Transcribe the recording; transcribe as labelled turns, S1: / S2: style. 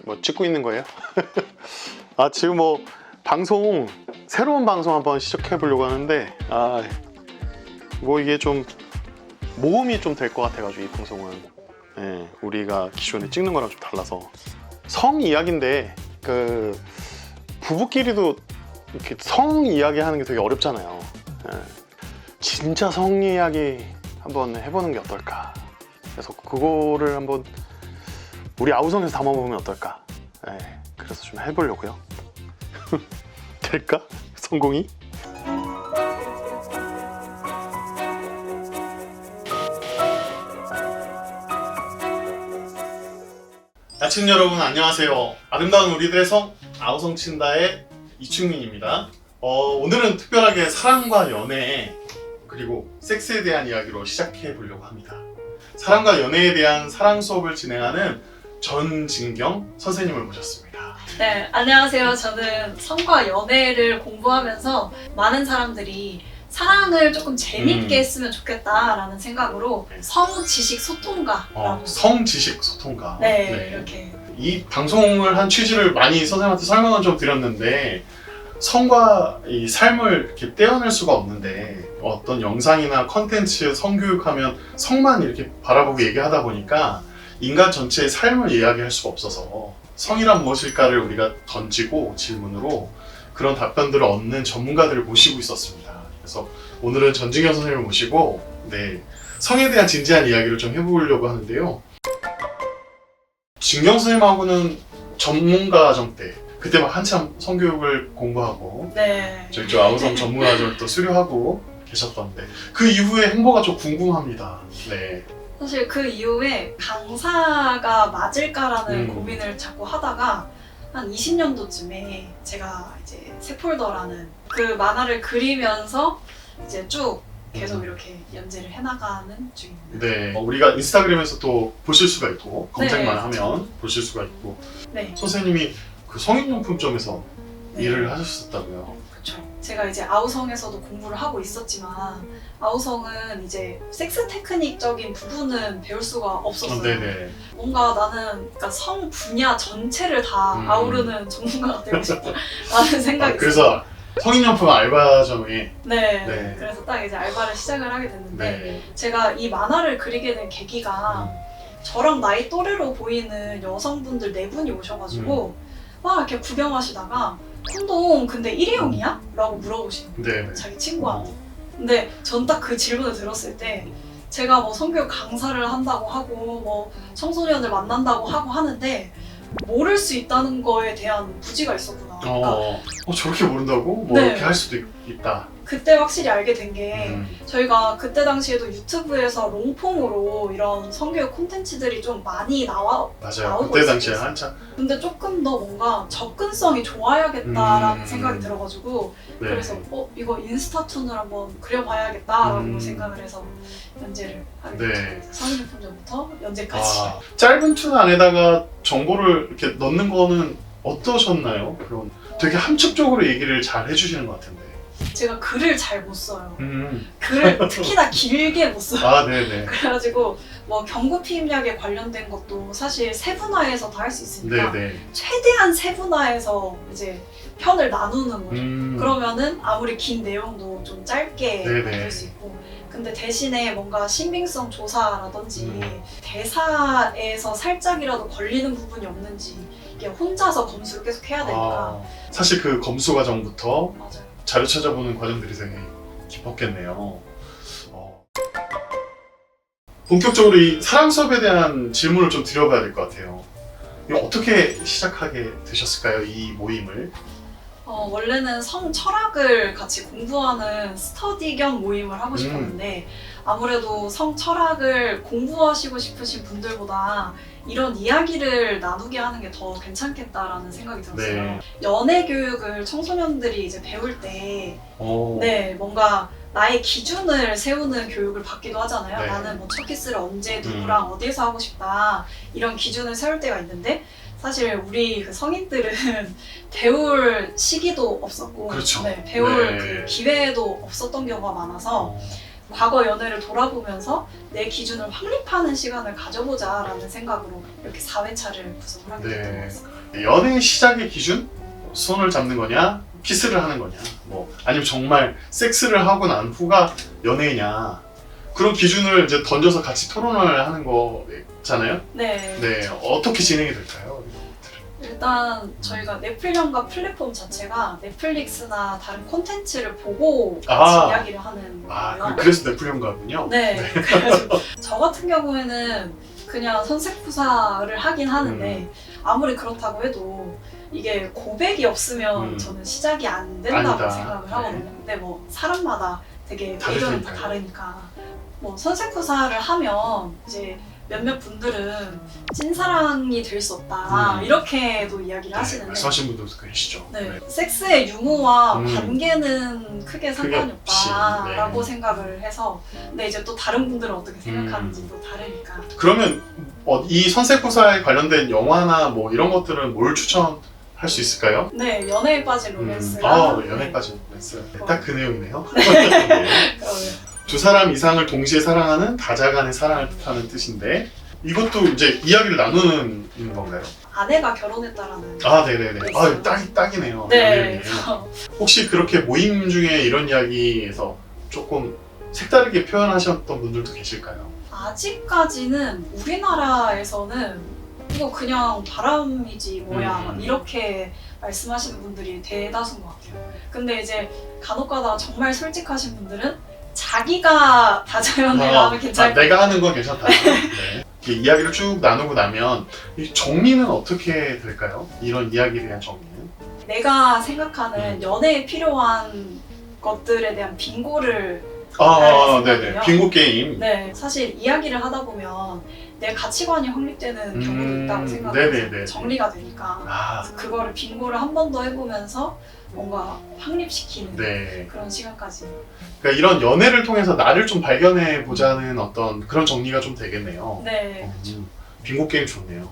S1: 뭐 찍고 있는 거예요? 지금 뭐 새로운 방송 한번 시작해 보려고 하는데 뭐 이게 좀 모험이 좀 될 것 같아가지고 이 방송은 우리가 기존에 찍는 거랑 좀 달라서 성 이야기인데 그 부부끼리도 이렇게 성 이야기 하는 게 되게 어렵잖아요. 진짜 성 이야기 한번 해보는 게 어떨까. 그래서 그거를 한번 우리 아우성에서 담아보면 어떨까. 그래서 좀 해보려고요. 될까? 성공이? 아침 여러분 안녕하세요. 아름다운 우리들의 성 아우성 친다의 이충민입니다. 오늘은 특별하게 사랑과 연애 그리고 섹스에 대한 이야기로 시작해 보려고 합니다. 사랑과 연애에 대한 사랑 수업을 진행하는 전진경 선생님을 모셨습니다.
S2: 네, 안녕하세요. 저는 성과 연애를 공부하면서 많은 사람들이 사랑을 조금 재밌게 했으면 좋겠다라는 생각으로 성지식 소통가라고
S1: 성지식 소통가.
S2: 네, 이렇게
S1: 이 방송을 한 취지를 많이 선생님한테 설명은 좀 드렸는데 성과 이 삶을 이렇게 떼어낼 수가 없는데 어떤 영상이나 컨텐츠 성교육하면 성만 이렇게 바라보고 얘기하다 보니까 인간 전체의 삶을 이야기할 수가 없어서 성이란 무엇일까를 우리가 던지고 질문으로 그런 답변들을 얻는 전문가들을 모시고 있었습니다. 그래서 오늘은 전진경 선생님을 모시고 성에 대한 진지한 이야기를 좀 해보려고 하는데요. 진경 선생님하고는 전문가정 때 그때 막 한참 성교육을 공부하고 저희 쪽 아우성 전문가정을 또 수료하고 계셨던데 그 이후의 행보가 좀 궁금합니다.
S2: 사실 그 이후에 강사가 맞을까라는 고민을 자꾸 하다가 한 20년도쯤에 제가 이제 세폴더라는 그 만화를 그리면서 이제 쭉 계속 이렇게 연재를 해나가는 중입니다.
S1: 우리가 인스타그램에서 또 보실 수가 있고 검색만 하면 보실 수가 있고 선생님이 그 성인용품점에서 일을 하셨었다고요?
S2: 그렇죠. 제가 이제 아우성에서도 공부를 하고 있었지만 아우성은 이제 섹스 테크닉적인 부분은 배울 수가 없었어요. 뭔가 나는 그러니까 성 분야 전체를 다 아우르는 전문가가 되고 싶다라는 생각이
S1: 그래서 성인용품 알바점에
S2: 그래서 딱 이제 알바를 시작을 하게 됐는데 제가 이 만화를 그리게 된 계기가 저랑 나이 또래로 보이는 여성분들 4분이 오셔가지고 막 이렇게 구경하시다가 콘돔 근데 일회용이야? 라고 물어보시는 거예요. 자기 친구한테. 근데 전 딱 그 질문을 들었을 때 제가 뭐 성교육 강사를 한다고 하고 뭐 청소년을 만난다고 하고 하는데 모를 수 있다는 거에 대한 부지가 있었구나.
S1: 저렇게 모른다고? 뭐 이렇게 할 수도 있다.
S2: 그때 확실히 알게 된 게 저희가 그때 당시에도 유튜브에서 롱폼으로 이런 성교육 콘텐츠들이 좀 많이 나오고
S1: 그때 당시에 한참.
S2: 근데 조금 더 뭔가 접근성이 좋아야겠다라는 생각이 들어가지고 그래서 이거 인스타툰을 한번 그려봐야겠다라고 생각을 해서 연재를 하게 됐죠. 성인용품점부터 연재까지.
S1: 짧은 툰 안에다가 정보를 이렇게 넣는 거는 어떠셨나요? 그런 되게 함축적으로 얘기를 잘 해주시는 것 같은데.
S2: 제가 글을 잘 못 써요. 글을 특히나 길게 못 써요. 그래가지고 뭐 경구 피임약에 관련된 것도 사실 세분화해서 다 할 수 있으니까 최대한 세분화해서 이제 편을 나누는 거죠. 그러면은 아무리 긴 내용도 좀 짧게 만들 수 있고 근데 대신에 뭔가 신빙성 조사라든지 대사에서 살짝이라도 걸리는 부분이 없는지 이게 혼자서 검수를 계속 해야 되니까
S1: 사실 그 검수 과정부터 자료 찾아보는 과정들이 되게 깊었겠네요. 본격적으로 이 사랑 수업에 대한 질문을 좀 드려봐야 될 것 같아요. 이거 어떻게 시작하게 되셨을까요? 이 모임을?
S2: 원래는 성 철학을 같이 공부하는 스터디 겸 모임을 하고 싶었는데 아무래도 성 철학을 공부하시고 싶으신 분들보다 이런 이야기를 나누게 하는 게 더 괜찮겠다라는 생각이 들었어요. 연애 교육을 청소년들이 이제 배울 때 뭔가 나의 기준을 세우는 교육을 받기도 하잖아요. 나는 뭐 첫 키스를 언제 누구랑 어디에서 하고 싶다 이런 기준을 세울 때가 있는데 사실 우리 그 성인들은 배울 시기도 없었고 배울 그 기회도 없었던 경우가 많아서 과거 연애를 돌아보면서 내 기준을 확립하는 시간을 가져보자라는 생각으로 이렇게 4회차를 구성을 하게 됐던 것 같습니다.
S1: 연애 시작의 기준? 손을 잡는 거냐? 키스를 하는 거냐? 뭐 아니면 정말 섹스를 하고 난 후가 연애냐? 그런 기준을 이제 던져서 같이 토론을 하는 거잖아요.
S2: 네.
S1: 네, 어떻게 진행이 될까요?
S2: 일단 저희가 넷플릭과 플랫폼 자체가 넷플릭스나 다른 콘텐츠를 보고 같이 이야기를 하는 거예요.
S1: 그래서 넷플릭가군요.
S2: 네. 그래가지고 저 같은 경우에는 그냥 선색구사를 하긴 하는데 아무리 그렇다고 해도 이게 고백이 없으면 저는 시작이 안 된다고
S1: 아니다.
S2: 생각을 하거든요. 근데 뭐 사람마다 되게 의견이 다
S1: 다르니까요.
S2: 다르니까 뭐 선색구사를 하면 이제 몇몇 분들은 찐사랑이 될 수 없다 이렇게도 이야기를 하시는데
S1: 말씀하신 분들도 계시죠.
S2: 네. 섹스의 유무와
S1: 음.
S2: 관계는 크게 상관이
S1: 없이,
S2: 없다라고
S1: 네.
S2: 생각을 해서 근데 이제 또 다른 분들은 어떻게 생각하는지도 다르니까
S1: 그러면 이 선색구사에 관련된 영화나 뭐 이런 것들은 뭘 추천할 수 있을까요?
S2: 네 연애에 빠진 로맨스가
S1: 연애까지 로맨스. 딱 그 내용이네요.
S2: 그러면
S1: 두 사람 이상을 동시에 사랑하는 다자간의 사랑을 뜻하는 뜻인데 이것도 이제 이야기를 나누는 건가요?
S2: 아내가 결혼했다라는
S1: 네네네.
S2: 있어요.
S1: 딱이네요.
S2: 네.
S1: 혹시 그렇게 모임 중에 이런 이야기에서 조금 색다르게 표현하셨던 분들도 계실까요?
S2: 아직까지는 우리나라에서는 이거 그냥 바람이지 뭐야 이렇게 말씀하시는 분들이 대다수인 것 같아요. 근데 이제 간혹가다가 정말 솔직하신 분들은 자기가 다자연애를 하면 괜찮을
S1: 내가 하는 건 괜찮다. 네. 이렇게 이야기를 쭉 나누고 나면 이 정리는 어떻게 될까요? 이런 이야기에 대한 정리는?
S2: 내가 생각하는 연애에 필요한 것들에 대한 빙고를
S1: 네네. 빙고 게임.
S2: 네, 사실 이야기를 하다 보면 내 가치관이 확립되는 경우도 있다고 생각해요.
S1: 네네네.
S2: 정리가 되니까 그래서 그거를 빙고를 한 번 더 해보면서 뭔가 확립시키는
S1: 네.
S2: 그런 시간까지.
S1: 그러니까 이런 연애를 통해서 나를 좀 발견해 보자는 어떤 그런 정리가 좀 되겠네요.
S2: 네.
S1: 빙고 게임 좋네요.